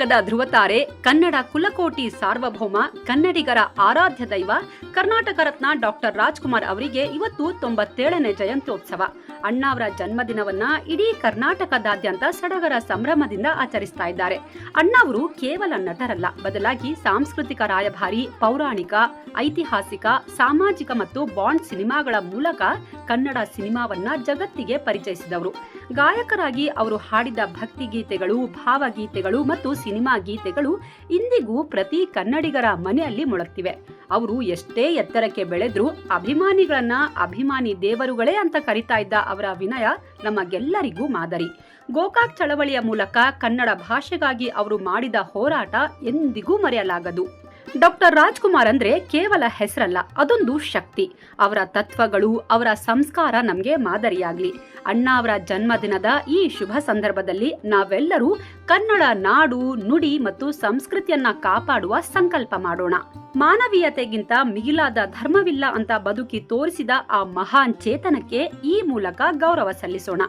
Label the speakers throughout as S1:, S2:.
S1: ಕರ್ನಾಟಕದ ಧ್ರುವತಾರೆ, ಕನ್ನಡ ಕುಲಕೋಟಿ ಸಾರ್ವಭೌಮ, ಕನ್ನಡಿಗರ ಆರಾಧ್ಯ ದೈವ, ಕರ್ನಾಟಕ ರತ್ನ ಡಾಕ್ಟರ್ ರಾಜ್ಕುಮಾರ್ ಅವರಿಗೆ ಇವತ್ತು 97ನೇ ಜಯಂತ್ಯೋತ್ಸವ. ಅಣ್ಣಾವರ ಜನ್ಮದಿನವನ್ನ ಇಡೀ ಕರ್ನಾಟಕದಾದ್ಯಂತ ಸಡಗರ ಸಂಭ್ರಮದಿಂದ ಆಚರಿಸ್ತಾ ಇದ್ದಾರೆ. ಅಣ್ಣಾವರು ಕೇವಲ ನಟರಲ್ಲ, ಬದಲಾಗಿ ಸಾಂಸ್ಕೃತಿಕ ರಾಯಭಾರಿ, ಪೌರಾಣಿಕ, ಐತಿಹಾಸಿಕ, ಸಾಮಾಜಿಕ ಮತ್ತು ಬಾಂಡ್ ಸಿನಿಮಾಗಳ ಮೂಲಕ ಕನ್ನಡ ಸಿನಿಮಾವನ್ನ ಜಗತ್ತಿಗೆ ಪರಿಚಯಿಸಿದವರು. ಗಾಯಕರಾಗಿ ಅವರು ಹಾಡಿದ ಭಕ್ತಿ ಗೀತೆಗಳು, ಭಾವಗೀತೆಗಳು ಮತ್ತು ಸಿನಿಮಾ ಗೀತೆಗಳು ಇಂದಿಗೂ ಪ್ರತಿ ಕನ್ನಡಿಗರ ಮನೆಯಲ್ಲಿ ಮೊಳಗ್ತಿವೆ. ಅವರು ಎಷ್ಟೇ ಎತ್ತರಕ್ಕೆ ಬೆಳೆದ್ರೂ ಅಭಿಮಾನಿಗಳನ್ನ ಅಭಿಮಾನಿ ದೇವರುಗಳೇ ಅಂತ ಕರೀತಾ ಇದ್ದ ಅವರ ವಿನಯ ನಮಗೆಲ್ಲರಿಗೂ ಮಾದರಿ. ಗೋಕಾಕ್ ಚಳವಳಿಯ ಮೂಲಕ ಕನ್ನಡ ಭಾಷೆಗಾಗಿ ಅವರು ಮಾಡಿದ ಹೋರಾಟ ಎಂದಿಗೂ ಮರೆಯಲಾಗದು. ಡಾಕ್ಟರ್ ರಾಜ್ಕುಮಾರ್ ಅಂದ್ರೆ ಕೇವಲ ಹೆಸರಲ್ಲ, ಅದೊಂದು ಶಕ್ತಿ. ಅವರ ತತ್ವಗಳು, ಅವರ ಸಂಸ್ಕಾರ ನಮಗೆ ಮಾದರಿಯಾಗ್ಲಿ. ಅಣ್ಣಾ ಅವರ ಜನ್ಮದಿನದ ಈ ಶುಭ ಸಂದರ್ಭದಲ್ಲಿ ನಾವೆಲ್ಲರೂ ಕನ್ನಡ ನಾಡು, ನುಡಿ ಮತ್ತು ಸಂಸ್ಕೃತಿಯನ್ನ ಕಾಪಾಡುವ ಸಂಕಲ್ಪ ಮಾಡೋಣ. ಮಾನವೀಯತೆಗಿಂತ ಮಿಗಿಲಾದ ಧರ್ಮವಿಲ್ಲ ಅಂತ ಬದುಕಿ ತೋರಿಸಿದ ಆ ಮಹಾನ್ ಚೇತನಕ್ಕೆ ಈ ಮೂಲಕ ಗೌರವ ಸಲ್ಲಿಸೋಣ.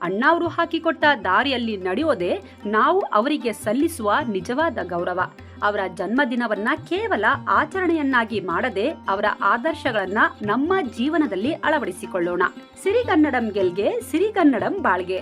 S1: ಅಣ್ಣಾವರು ಹಾಕಿಕೊಟ್ಟ ದಾರಿಯಲ್ಲಿ ನಡೆಯೋದೇ ನಾವು ಅವರಿಗೆ ಸಲ್ಲಿಸುವ ನಿಜವಾದ ಗೌರವ. ಅವರ ಜನ್ಮದಿನವನ್ನ ಕೇವಲ ಆಚರಣೆಯನ್ನಾಗಿ ಮಾಡದೆ ಅವರ ಆದರ್ಶಗಳನ್ನ ನಮ್ಮ ಜೀವನದಲ್ಲಿ ಅಳವಡಿಸಿಕೊಳ್ಳೋಣ. ಸಿರಿಗನ್ನಡಂ ಗೆಲ್ಗೆ, ಸಿರಿಗನ್ನಡಂ ಬಾಳ್ಗೆ.